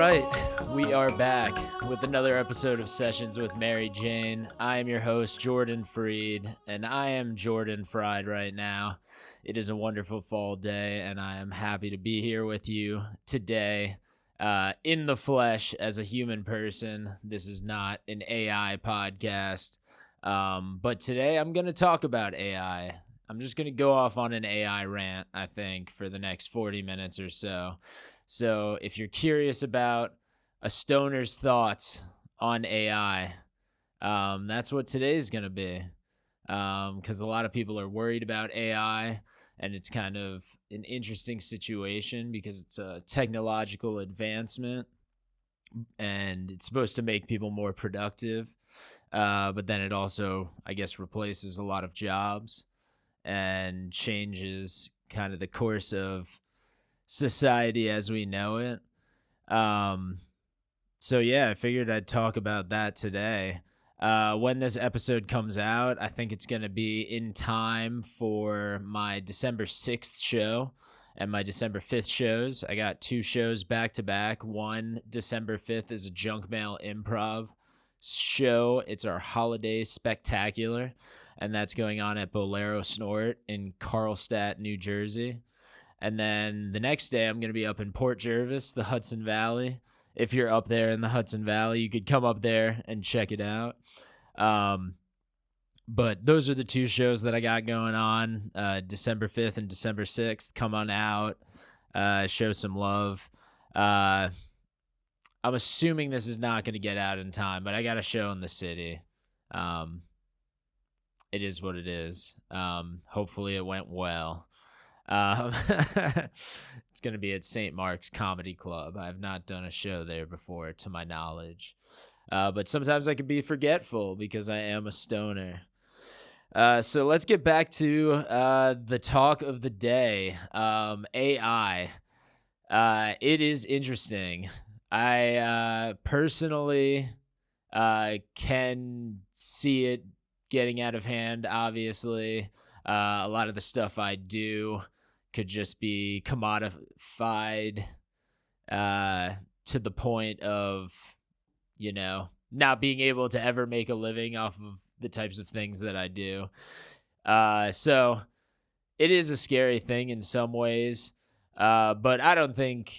right, we are back with another episode of Sessions with Mary Jane. I am your host, Jordan Freed, and I am Jordan Fried right now. It is a wonderful fall day, and I am happy to be here with you today in the flesh as a human person. This is not an AI podcast, but today I'm going to talk about AI. I'm just going to go off on an AI rant, I think, for the next 40 minutes or so. So if you're curious about a stoner's thoughts on AI, that's what today's going to be. Because a lot of people are worried about AI, and it's kind of an interesting situation because it's a technological advancement, and it's supposed to make people more productive. But then it also, I guess, replaces a lot of jobs and changes kind of the course of society as we know it. So yeah, I figured I'd talk about that today. When this episode comes out, I think it's going to be in time for my December 6th show and my December 5th shows. I got 2 shows back to back. One, December 5th, is a junk mail improv show. It's our holiday spectacular, and that's going on at Bolero Snort in Carlstadt, New Jersey. And then the next day, I'm going to be up in Port Jervis, the Hudson Valley. If you're up there in the Hudson Valley, you could come up there and check it out. But those are the 2 shows that I got going on, December 5th and December 6th. Come on out, show some love. I'm assuming this is not going to get out in time, but I got a show in the city. It is what it is. Hopefully it went well. It's going to be at St. Mark's Comedy Club. I have not done a show there before, to my knowledge. But sometimes I can be forgetful because I am a stoner. So let's get back to the talk of the day. AI. It is interesting. I personally can see it getting out of hand, obviously. A lot of the stuff I do could just be commodified to the point of, not being able to ever make a living off of the types of things that I do. So it is a scary thing in some ways, but I don't think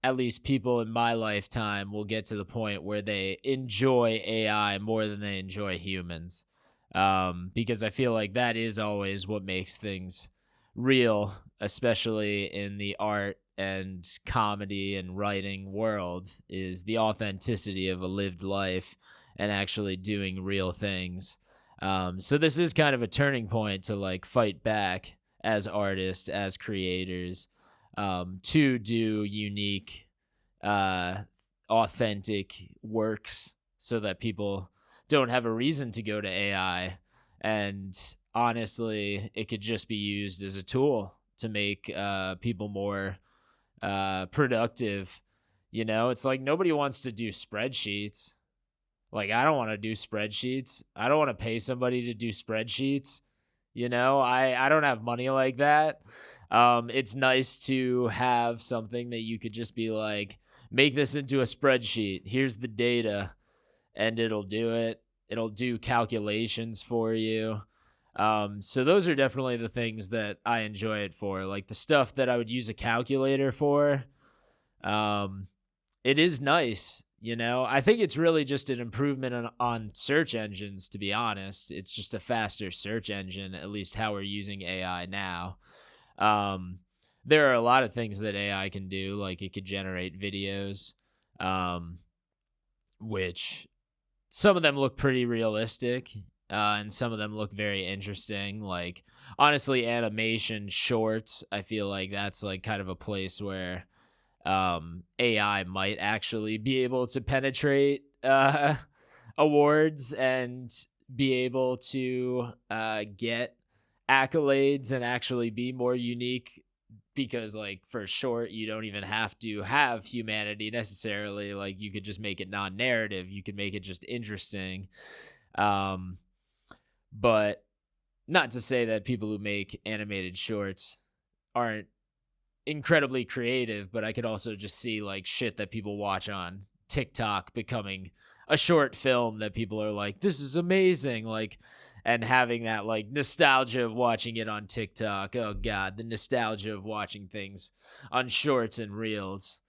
at least people in my lifetime will get to the point where they enjoy AI more than they enjoy humans. Because I feel like that is always what makes things real, especially in the art and comedy and writing world, is the authenticity of a lived life and actually doing real things. So this is kind of a turning point to fight back as artists, as creators, to do unique, authentic works so that people don't have a reason to go to AI. And honestly, it could just be used as a tool to make people more productive. It's like nobody wants to do spreadsheets. I don't want to do spreadsheets. I don't want to pay somebody to do spreadsheets. I don't have money like that. It's nice to have something that you could just be like, make this into a spreadsheet. Here's the data. And it'll do it. It'll do calculations for you. So those are definitely the things that I enjoy it for. Like the stuff that I would use a calculator for, it is nice, I think it's really just an improvement on search engines, to be honest. It's just a faster search engine, at least how we're using AI now. There are a lot of things that AI can do, like it could generate videos, which some of them look pretty realistic, and some of them look very interesting. Like, honestly, animation shorts, I feel like that's kind of a place where AI might actually be able to penetrate awards and be able to get accolades and actually be more unique. Because for short, you don't even have to have humanity necessarily. You could just make it non-narrative. You could make it just interesting. But not to say that people who make animated shorts aren't incredibly creative, but I could also just see like shit that people watch on TikTok becoming a short film that people are like, this is amazing. Like, and having that like nostalgia of watching it on TikTok. Oh God, the nostalgia of watching things on shorts and reels.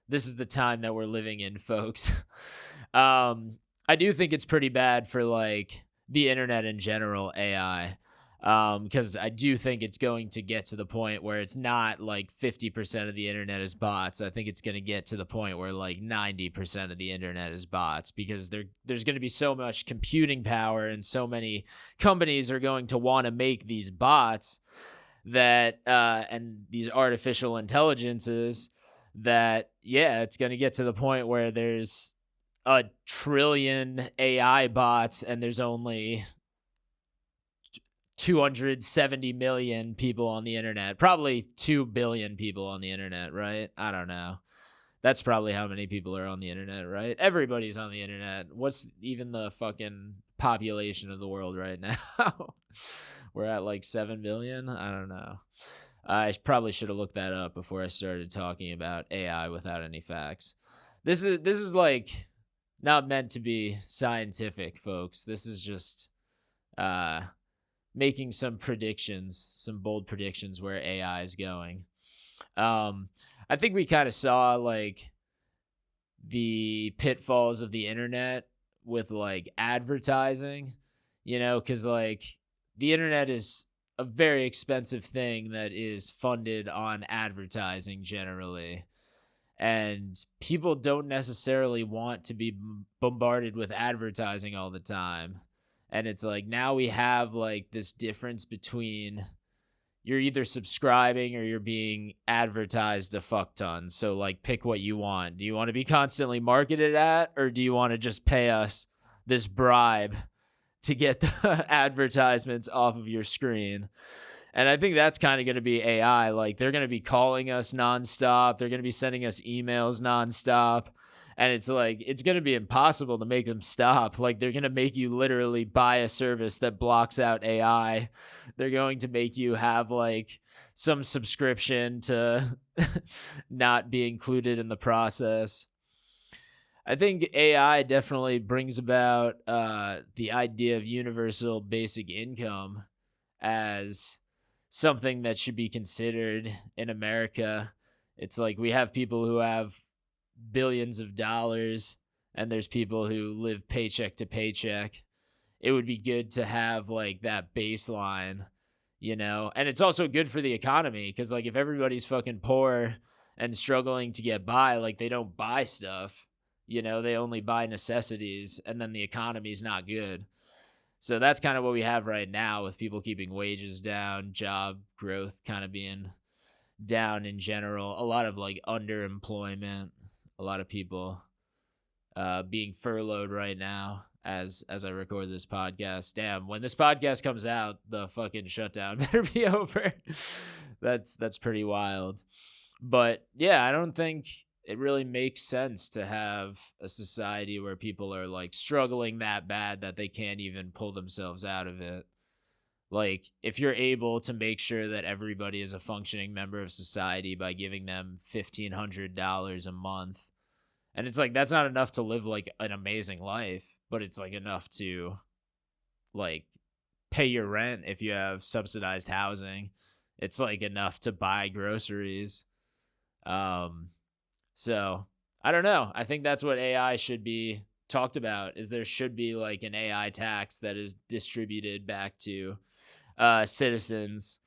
This is the time that we're living in, folks. I do think it's pretty bad for like the internet in general, AI. Because I do think it's going to get to the point where it's not like 50% of the internet is bots. I think it's going to get to the point where like 90% of the internet is bots, because there's going to be so much computing power and so many companies are going to want to make these bots that and these artificial intelligences that, yeah, it's going to get to the point where there's a trillion AI bots and there's only 270 million people on the internet, probably 2 billion people on the internet, right? I don't know. That's probably how many people are on the internet, right? Everybody's on the internet. What's even the fucking population of the world right now? We're at like 7 billion. I don't know. I probably should have looked that up before I started talking about AI without any facts. This is like not meant to be scientific, folks. This is just making some predictions, some bold predictions where AI is going. I think we kind of saw like the pitfalls of the internet with like advertising, because like the internet is a very expensive thing that is funded on advertising generally. And people don't necessarily want to be bombarded with advertising all the time. And it's like now we have like this difference between you're either subscribing or you're being advertised a fuck ton. So like pick what you want. Do you want to be constantly marketed at, or do you want to just pay us this bribe to get the advertisements off of your screen? And I think that's kind of going to be AI. Like they're going to be calling us nonstop. They're going to be sending us emails nonstop. And it's like, it's going to be impossible to make them stop. Like they're going to make you literally buy a service that blocks out AI. They're going to make you have like some subscription to not be included in the process. I think AI definitely brings about the idea of universal basic income as something that should be considered in America. It's like we have people who have billions of dollars and there's people who live paycheck to paycheck. It would be good to have like that baseline, and it's also good for the economy, because like if everybody's fucking poor and struggling to get by, like they don't buy stuff, they only buy necessities, and then the economy's not good. So that's kind of what we have right now, with people keeping wages down, job growth kind of being down in general, a lot of like underemployment, a lot of people being furloughed right now as I record this podcast. Damn, when this podcast comes out, the fucking shutdown better be over. That's pretty wild. But yeah, I don't think it really makes sense to have a society where people are like struggling that bad that they can't even pull themselves out of it. Like, if you're able to make sure that everybody is a functioning member of society by giving them $1,500 a month, and it's like, that's not enough to live like an amazing life, but it's like enough to like pay your rent if you have subsidized housing. It's like enough to buy groceries. So I don't know. I think that's what AI should be talked about, is there should be like an AI tax that is distributed back to citizens,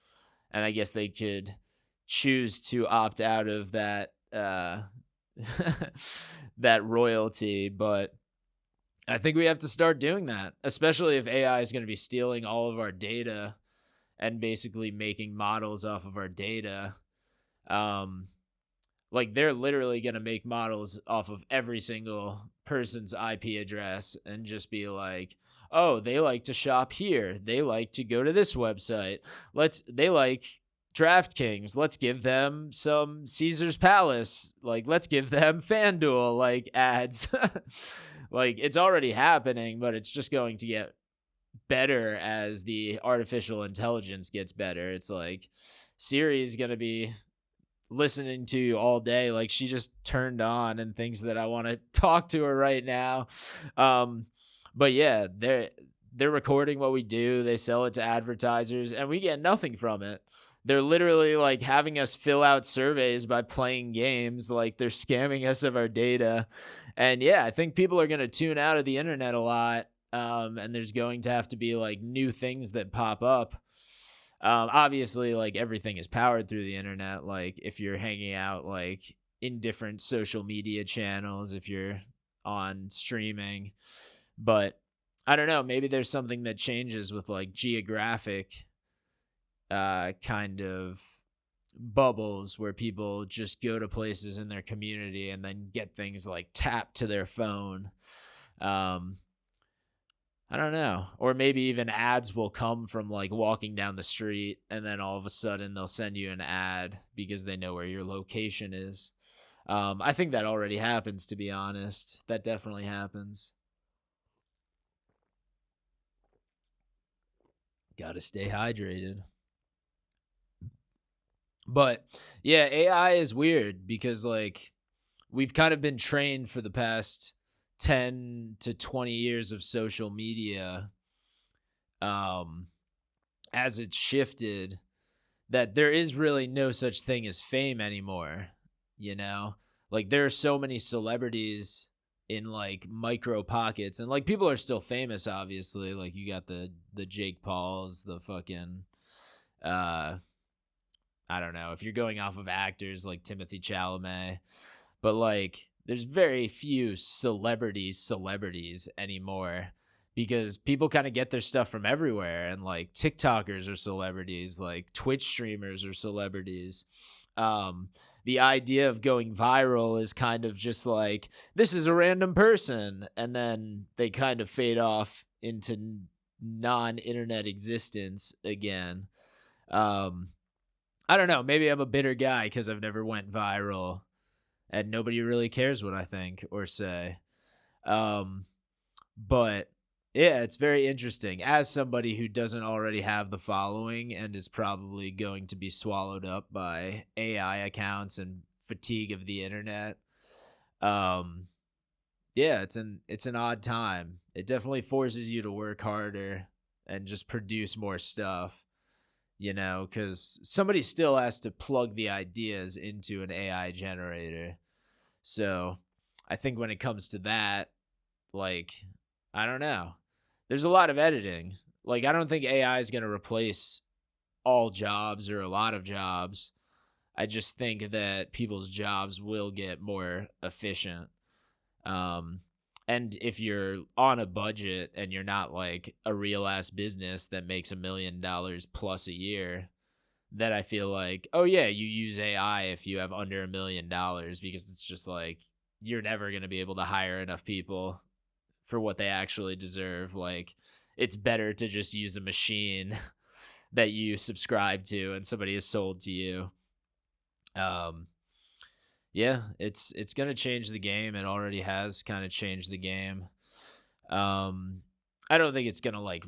and I guess they could choose to opt out of that that royalty. But I think we have to start doing that, especially if AI is going to be stealing all of our data and basically making models off of our data. Like they're literally going to make models off of every single person's IP address and just be like, oh, they like to shop here. They like to go to this website. They like DraftKings. Let's give them some Caesar's Palace. Like, let's give them FanDuel, like, ads. Like, it's already happening, but it's just going to get better as the artificial intelligence gets better. It's like Siri is going to be listening to you all day. Like, she just turned on and thinks that I want to talk to her right now. But yeah, they're recording what we do. They sell it to advertisers and we get nothing from it. They're literally like having us fill out surveys by playing games. Like, they're scamming us of our data. And yeah, I think people are going to tune out of the internet a lot. And there's going to have to be like new things that pop up. Obviously, like, everything is powered through the internet. Like, if you're hanging out like in different social media channels, if you're on streaming, but I don't know, maybe there's something that changes with like geographic kind of bubbles where people just go to places in their community and then get things like tapped to their phone. I don't know. Or maybe even ads will come from like walking down the street and then all of a sudden they'll send you an ad because they know where your location is. I think that already happens, to be honest. That definitely happens. Gotta stay hydrated. But yeah, AI is weird because like we've kind of been trained for the past 10 to 20 years of social media, as it's shifted, that there is really no such thing as fame anymore. You know, like, there are so many celebrities in like micro pockets, and like people are still famous, obviously. Like, you got the Jake Pauls, the fucking I don't know, if you're going off of actors like Timothy Chalamet, but like there's very few celebrities anymore because people kind of get their stuff from everywhere, and like TikTokers are celebrities, like Twitch streamers are celebrities. The idea of going viral is kind of just like, this is a random person, and then they kind of fade off into non-internet existence again. I don't know, maybe I'm a bitter guy because I've never went viral and nobody really cares what I think or say. But yeah, it's very interesting. As somebody who doesn't already have the following and is probably going to be swallowed up by AI accounts and fatigue of the internet, yeah, it's an odd time. It definitely forces you to work harder and just produce more stuff, you know, because somebody still has to plug the ideas into an AI generator. So I think when it comes to that, like, I don't know. There's a lot of editing. Like, I don't think AI is going to replace all jobs or a lot of jobs. I just think that people's jobs will get more efficient. And if you're on a budget and you're not like a real ass business that makes $1 million plus a year, then I feel like, oh yeah, you use AI if you have under $1 million, because it's just like, you're never going to be able to hire enough people for what they actually deserve. Like, it's better to just use a machine that you subscribe to and somebody has sold to you. Yeah, it's going to change the game. It already has kind of changed the game. I don't think it's going to like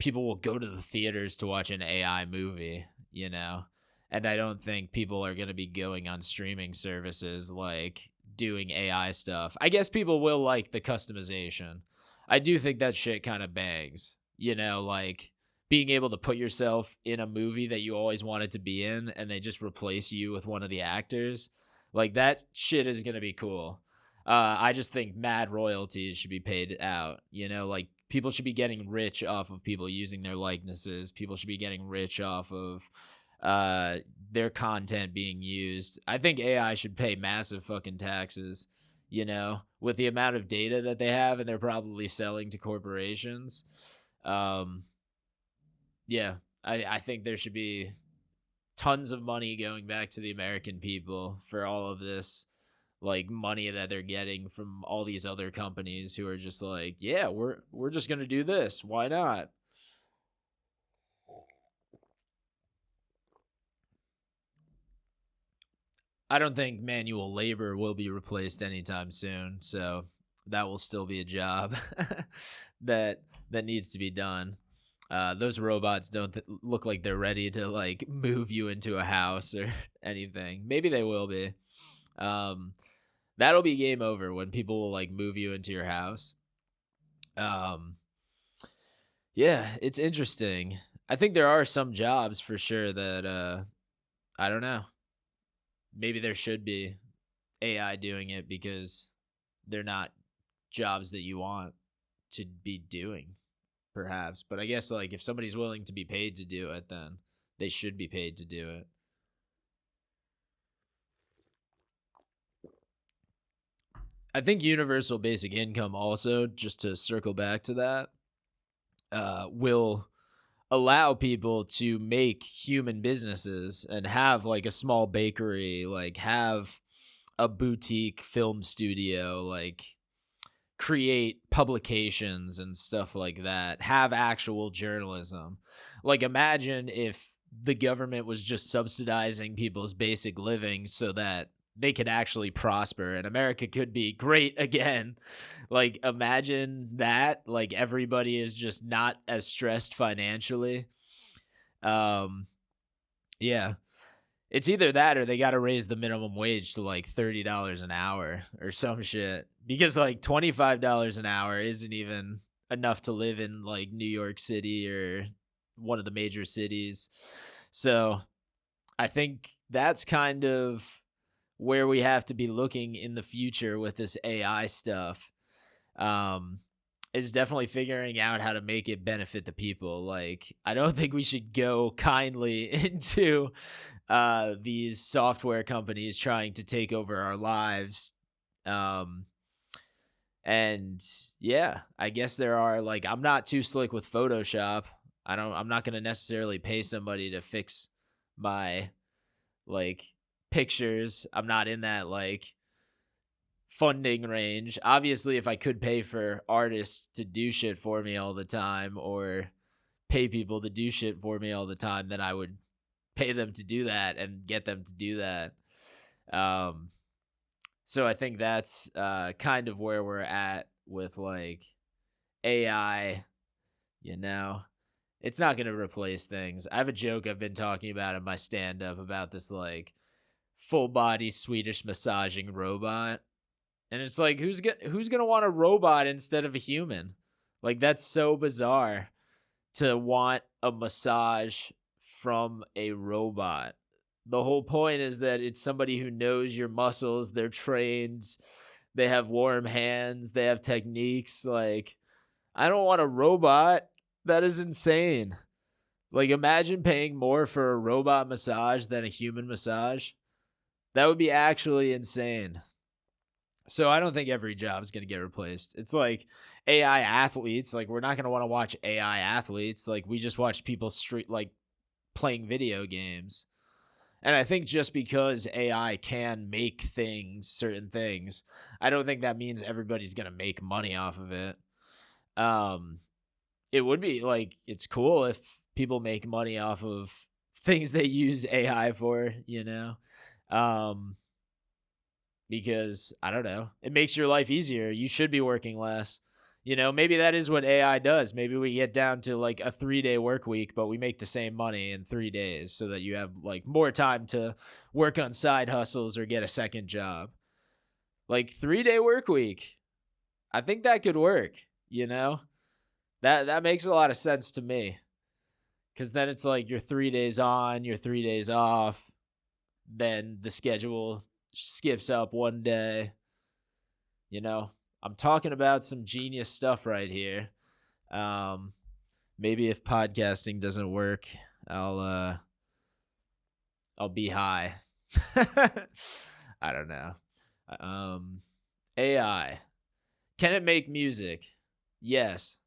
people will go to the theaters to watch an AI movie, you know? And I don't think people are going to be going on streaming services like doing AI stuff. I guess people will like the customization. I do think that shit kind of bangs, you know, like being able to put yourself in a movie that you always wanted to be in and they just replace you with one of the actors. Like, that shit is going to be cool. I just think mad royalties should be paid out, you know, like people should be getting rich off of people using their likenesses. People should be getting rich off of their content being used. I think AI should pay massive fucking taxes, you know, with the amount of data that they have and they're probably selling to corporations. Yeah, I think there should be tons of money going back to the American people for all of this, like, money that they're getting from all these other companies who are just like, yeah, we're just gonna do this. Why not? I don't think manual labor will be replaced anytime soon, so that will still be a job that needs to be done. Those robots don't look like they're ready to like move you into a house or anything. Maybe they will be. Um, that'll be game over when people will like move you into your house. Um, yeah, it's interesting. I think there are some jobs for sure that I don't know. Maybe there should be AI doing it because they're not jobs that you want to be doing, perhaps. But I guess like if somebody's willing to be paid to do it, then they should be paid to do it. I think universal basic income also, just to circle back to that, will allow people to make human businesses and have like a small bakery, like have a boutique film studio, like create publications and stuff like that, have actual journalism. Like imagine if the government was just subsidizing people's basic living so that they could actually prosper and America could be great again. Like imagine that, like everybody is just not as stressed financially. Um yeah. It's either that or they got to raise the minimum wage to like $30 an hour or some shit because like $25 an hour isn't even enough to live in like New York City or one of the major cities. So I think that's kind of where we have to be looking in the future with this AI stuff. Um, is definitely figuring out how to make it benefit the people. Like, I don't think we should go kindly into these software companies trying to take over our lives. And yeah, I guess there are like, I'm not too slick with Photoshop. I'm not going to necessarily pay somebody to fix my like pictures. I'm not in that like funding range. Obviously, if I could pay for artists to do shit for me all the time or pay people to do shit for me all the time, then I would pay them to do that and get them to do that. So I think that's kind of where we're at with like AI, you know. It's not going to replace things. I have a joke I've been talking about in my stand up about this like full body Swedish massaging robot. And it's like who's going to want a robot instead of a human? Like that's so bizarre to want a massage from a robot. The whole point is that it's somebody who knows your muscles, they're trained, they have warm hands, they have techniques. Like, I don't want a robot. That is insane. Like, imagine paying more for a robot massage than a human massage. That would be actually insane. So I don't think every job is going to get replaced. It's like AI athletes. Like, we're not going to want to watch AI athletes. Like, we just watch people like playing video games. And I think just because AI can make things, certain things, I don't think that means everybody's going to make money off of it. It would be like, it's cool if people make money off of things they use AI for, you know? Because I don't know, it makes your life easier. You should be working less. You know, maybe that is what AI does. Maybe we get down to like a 3-day work week, but we make the same money in 3 days so that you have like more time to work on side hustles or get a second job. Like 3-day work week. I think that could work, you know? That makes a lot of sense to me. Cause then it's like you're 3 days on, you're 3 days off. Then the schedule skips up one day. You know, I'm talking about some genius stuff right here. Maybe if podcasting doesn't work, I'll be high. I don't know. AI. Can it make music? Yes.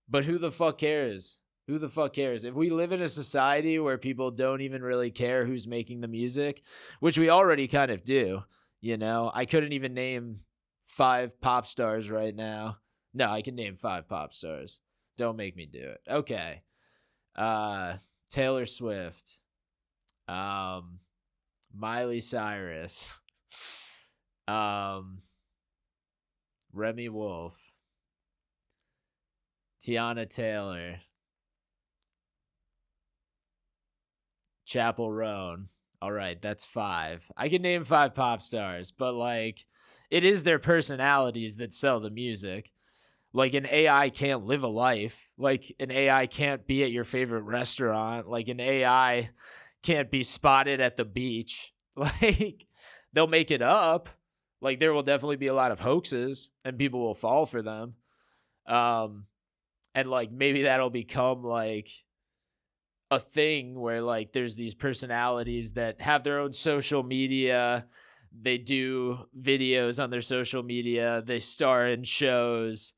But who the fuck cares? Who the fuck cares? If we live in a society where people don't even really care who's making the music, which we already kind of do, you know, I couldn't even name 5 pop stars right now. No, I can name 5 pop stars. Don't make me do it. Okay. Taylor Swift. Miley Cyrus. Remy Wolf. Tiana Taylor. Chappell Roan. All right, that's 5. I can name 5 pop stars, but like it is their personalities that sell the music. Like an AI can't live a life. Like an AI can't be at your favorite restaurant. Like an AI can't be spotted at the beach. Like they'll make it up. Like there will definitely be a lot of hoaxes and people will fall for them. And like maybe that'll become like a thing where like there's these personalities that have their own social media. They do videos on their social media. They star in shows.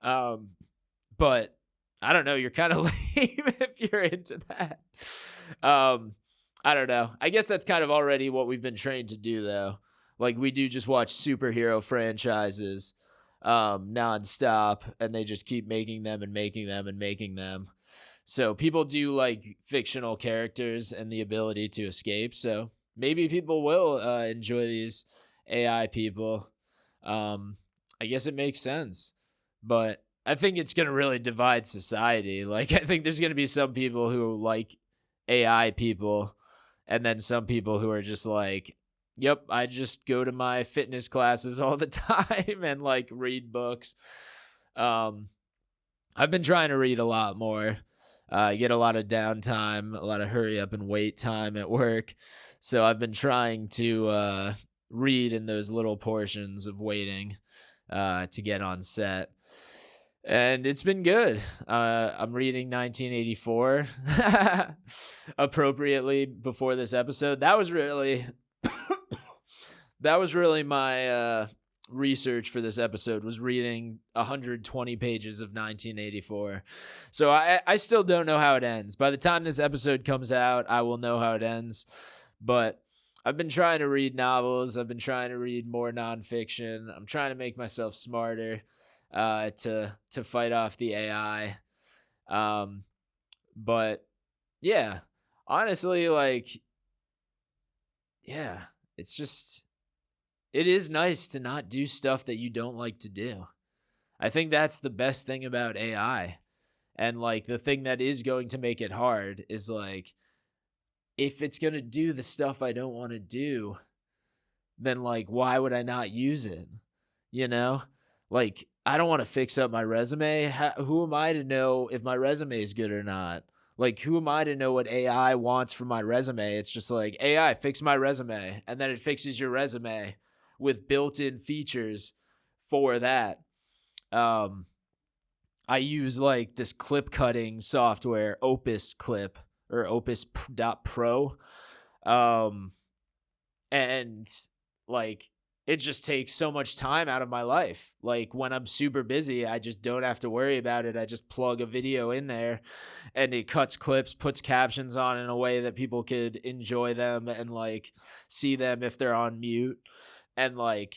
But I don't know. You're kind of lame if you're into that. I don't know. I guess that's kind of already what we've been trained to do, though. Like we do just watch superhero franchises nonstop, and they just keep making them and making them and making them. So people do like fictional characters and the ability to escape. So maybe people will enjoy these AI people. I guess it makes sense. But I think it's going to really divide society. Like, I think there's going to be some people who like AI people, and then some people who are just like, yep, I just go to my fitness classes all the time and like read books. I've been trying to read a lot more. I get a lot of downtime, a lot of hurry up and wait time at work. So I've been trying to read in those little portions of waiting to get on set. And it's been good. I'm reading 1984 appropriately before this episode. That was really my research for this episode, was reading 120 pages of 1984. So I still don't know how it ends. By the time this episode comes out, I will know how it ends. But I've been trying to read novels. I've been trying to read more nonfiction. I'm trying to make myself smarter to fight off the AI. But yeah, honestly, like, yeah, it is nice to not do stuff that you don't like to do. I think that's the best thing about AI. And like the thing that is going to make it hard is like, if it's going to do the stuff I don't want to do, then like, why would I not use it? You know, like, I don't want to fix up my resume. Who am I to know if my resume is good or not? Like, who am I to know what AI wants from my resume? It's just like, AI, fix my resume. And then it fixes your resume with built-in features for that. I use like this clip cutting software, Opus Clip or Opus.pro. And like, it just takes so much time out of my life. Like when I'm super busy, I just don't have to worry about it. I just plug a video in there and it cuts clips, puts captions on in a way that people could enjoy them and like see them if they're on mute. And like,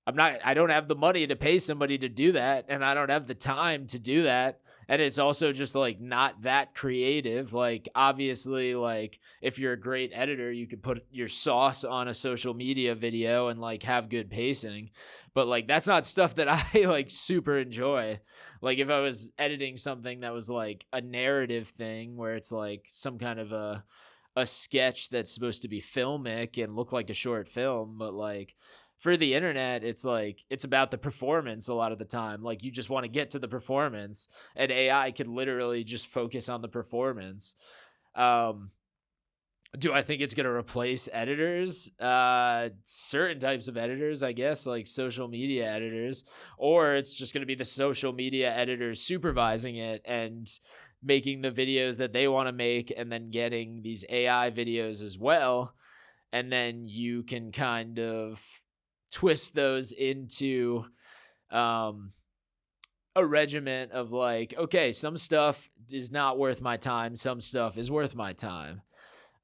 I don't have the money to pay somebody to do that, and I don't have the time to do that. And it's also just like not that creative. Like obviously, like if you're a great editor, you could put your sauce on a social media video and like have good pacing. But like that's not stuff that I like super enjoy. Like if I was editing something that was like a narrative thing where it's like some kind of a sketch that's supposed to be filmic and look like a short film, but like for the internet, it's like, it's about the performance a lot of the time. Like you just want to get to the performance, and AI could literally just focus on the performance. Do I think it's going to replace editors? Certain types of editors, I guess, like social media editors, or it's just going to be the social media editors supervising it and making the videos that they want to make, and then getting these AI videos as well. And then you can kind of twist those into a regiment of like, okay, some stuff is not worth my time, some stuff is worth my time.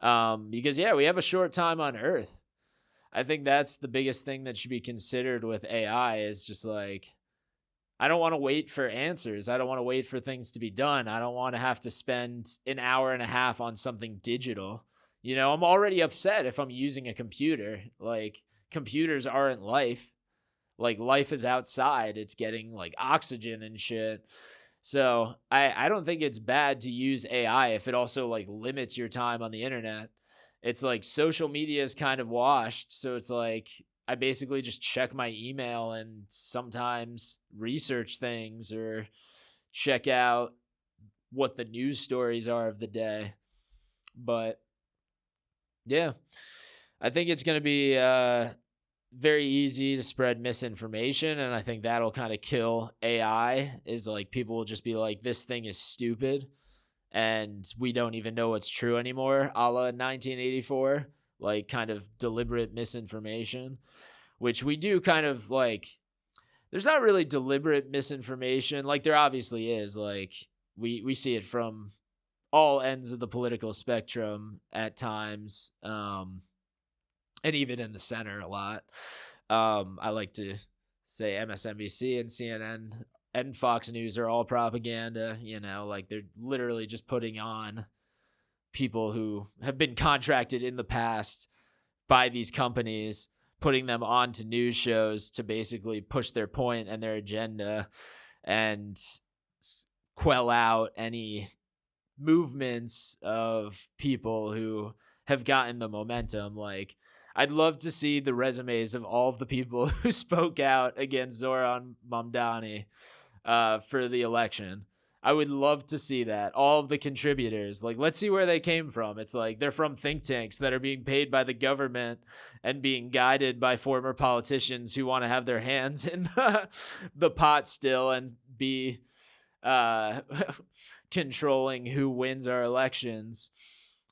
Because yeah, we have a short time on Earth. I think that's the biggest thing that should be considered with AI, is just like, I don't want to wait for answers. I don't want to wait for things to be done. I don't want to have to spend an hour and a half on something digital. You know, I'm already upset if I'm using a computer. Like, computers aren't life. Like, life is outside. It's getting like oxygen and shit. So I don't think it's bad to use AI if it also like limits your time on the internet. It's like social media is kind of washed. So it's like I basically just check my email and sometimes research things or check out what the news stories are of the day. But yeah, I think it's going to be very easy to spread misinformation. And I think that'll kind of kill AI, is like people will just be like, this thing is stupid and we don't even know what's true anymore, a la 1984, like kind of deliberate misinformation, which we do kind of like. There's not really deliberate misinformation. Like there obviously is. Like we see it from all ends of the political spectrum at times, and even in the center a lot. I like to say MSNBC and CNN and Fox News are all propaganda. Like they're literally just putting on people who have been contracted in the past by these companies, putting them onto news shows to basically push their point and their agenda and quell out any movements of people who have gotten the momentum. Like I'd love to see the resumes of all of the people who spoke out against Zoran Mamdani for the election. I would love to see that. All of the contributors, like, let's see where they came from. It's like they're from think tanks that are being paid by the government and being guided by former politicians who want to have their hands in the pot still and be controlling who wins our elections.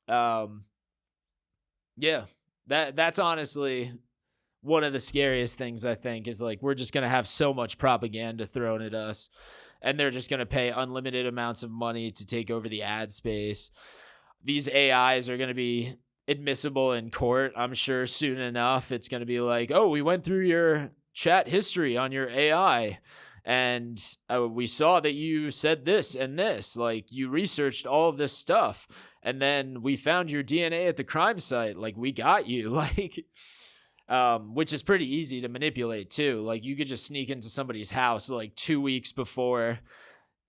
Yeah, that's honestly one of the scariest things, I think, is like we're just going to have so much propaganda thrown at us and they're just going to pay unlimited amounts of money to take over the ad space. These AIs are going to be admissible in court, I'm sure, soon enough. It's going to be like, oh, we went through your chat history on your AI and we saw that you said this and this, like you researched all of this stuff. And then we found your DNA at the crime site. Like we got you, like, which is pretty easy to manipulate too. Like you could just sneak into somebody's house like 2 weeks before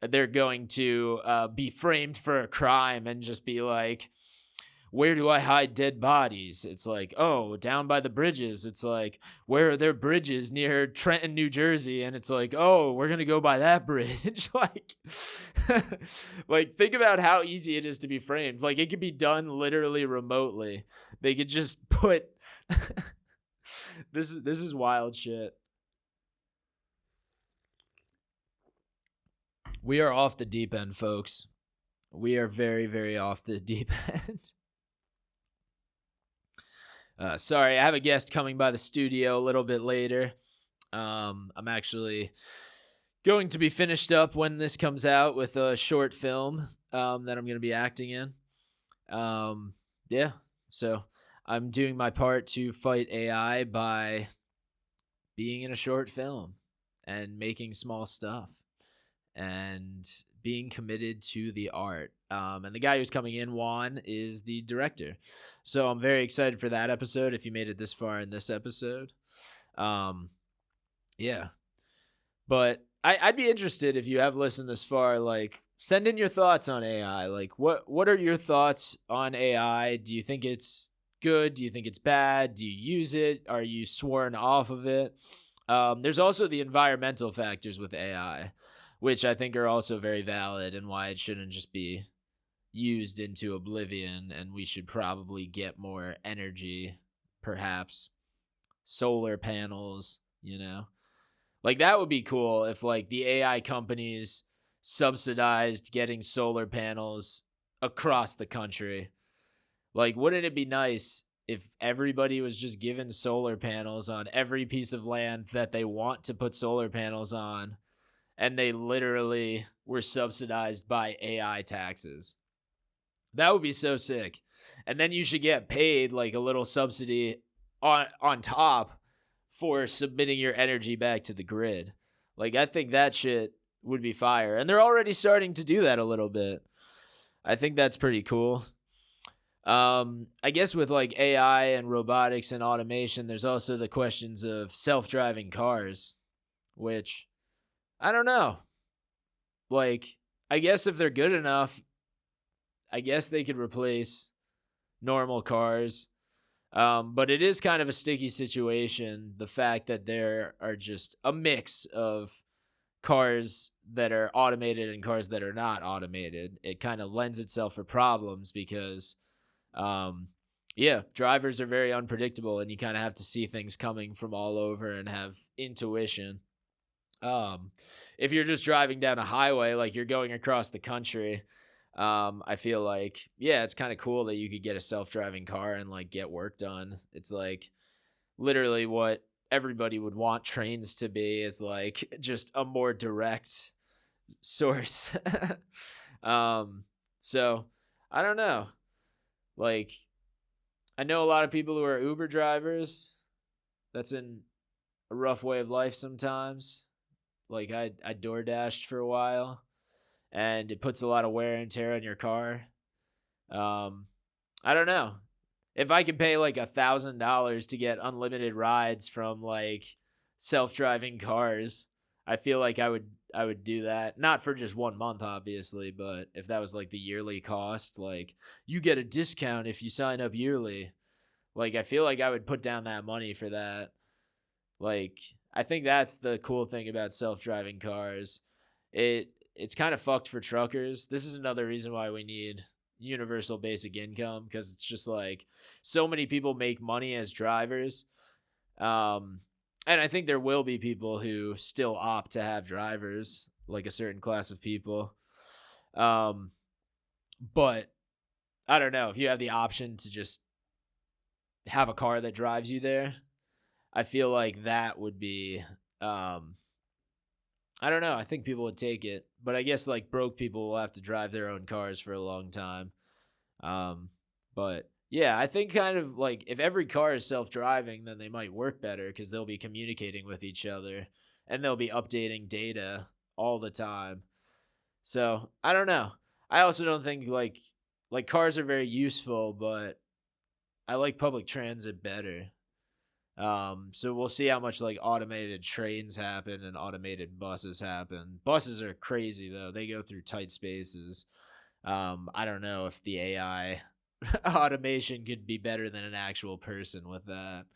they're going to be framed for a crime and just be like, where do I hide dead bodies? It's like, oh, down by the bridges. It's like, where are there bridges near Trenton, New Jersey? And it's like, oh, we're going to go by that bridge. Like, like, think about how easy it is to be framed. Like, it could be done literally remotely. They could just put, this is wild shit. We are off the deep end, folks. We are very, very off the deep end. Sorry, I have a guest coming by the studio a little bit later. I'm actually going to be finished up when this comes out with a short film that I'm going to be acting in. Yeah, so I'm doing my part to fight AI by being in a short film and making small stuff and being committed to the art. And the guy who's coming in, Juan, is the director. So I'm very excited for that episode if you made it this far in this episode. Yeah. But I'd be interested if you have listened this far, like, send in your thoughts on AI. Like, what are your thoughts on AI? Do you think it's good? Do you think it's bad? Do you use it? Are you sworn off of it? There's also the environmental factors with AI, which I think are also very valid and why it shouldn't just be used into oblivion, and we should probably get more energy, perhaps solar panels, like that would be cool if like the AI companies subsidized getting solar panels across the country. Like, wouldn't it be nice if everybody was just given solar panels on every piece of land that they want to put solar panels on, and they literally were subsidized by AI taxes? That would be so sick. And then you should get paid like a little subsidy on top for submitting your energy back to the grid. Like, I think that shit would be fire. And they're already starting to do that a little bit. I think that's pretty cool. I guess with like AI and robotics and automation, there's also the questions of self-driving cars, which I don't know. like, I guess if they're good enough, I guess they could replace normal cars. But it is kind of a sticky situation. The fact that there are just a mix of cars that are automated and cars that are not automated. It kind of lends itself for problems because, drivers are very unpredictable and you kind of have to see things coming from all over and have intuition. If you're just driving down a highway, like you're going across the country, I feel like, it's kind of cool that you could get a self-driving car and like get work done. It's like literally what everybody would want trains to be, is like just a more direct source. So I don't know. Like, I know a lot of people who are Uber drivers. That's in a rough way of life sometimes. Like I door dashed for a while, and it puts a lot of wear and tear on your car. I don't know. If I could pay like $1,000 to get unlimited rides from like self-driving cars, I feel like I would do that. Not for just 1 month, obviously, but if that was like the yearly cost, like you get a discount if you sign up yearly. Like I feel like I would put down that money for that. Like I think that's the cool thing about self-driving cars. It's kind of fucked for truckers. This is another reason why we need universal basic income, because it's just like so many people make money as drivers. And I think there will be people who still opt to have drivers, like a certain class of people. But I don't know, if you have the option to just have a car that drives you there, I feel like that would be, I don't know. I think people would take it, but I guess like broke people will have to drive their own cars for a long time. But yeah, I think kind of like if every car is self-driving, then they might work better because they'll be communicating with each other and they'll be updating data all the time. So I don't know. I also don't think like cars are very useful, but I like public transit better. So we'll see how much like automated trains happen and automated buses happen. Buses are crazy though. They go through tight spaces. I don't know if the AI automation could be better than an actual person with that.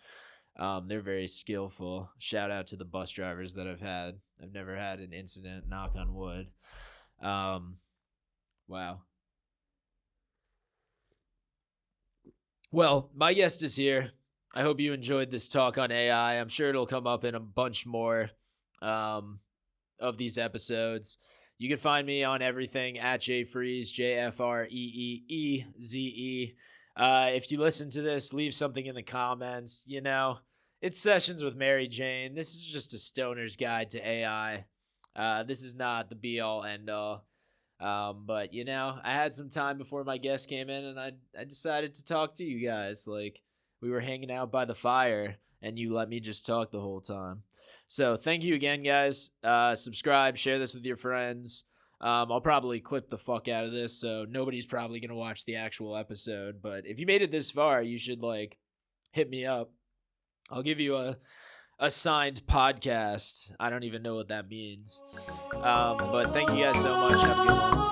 They're very skillful. Shout out to the bus drivers that I've had. I've never had an incident, knock on wood. Wow. Well, my guest is here. I hope you enjoyed this talk on AI. I'm sure it'll come up in a bunch more of these episodes. You can find me on everything at JFreeze, JFREEEZE. If you listen to this, leave something in the comments. You know, it's Sessions with Mary Jane. This is just a stoner's guide to AI. This is not the be-all, end-all. But, you know, I had some time before my guest came in, and I decided to talk to you guys. Like, we were hanging out by the fire, and you let me just talk the whole time. So thank you again, guys. Subscribe, share this with your friends. I'll probably clip the fuck out of this, so nobody's probably going to watch the actual episode. But if you made it this far, you should, like, hit me up. I'll give you a signed podcast. I don't even know what that means. But thank you guys so much. Have a good one.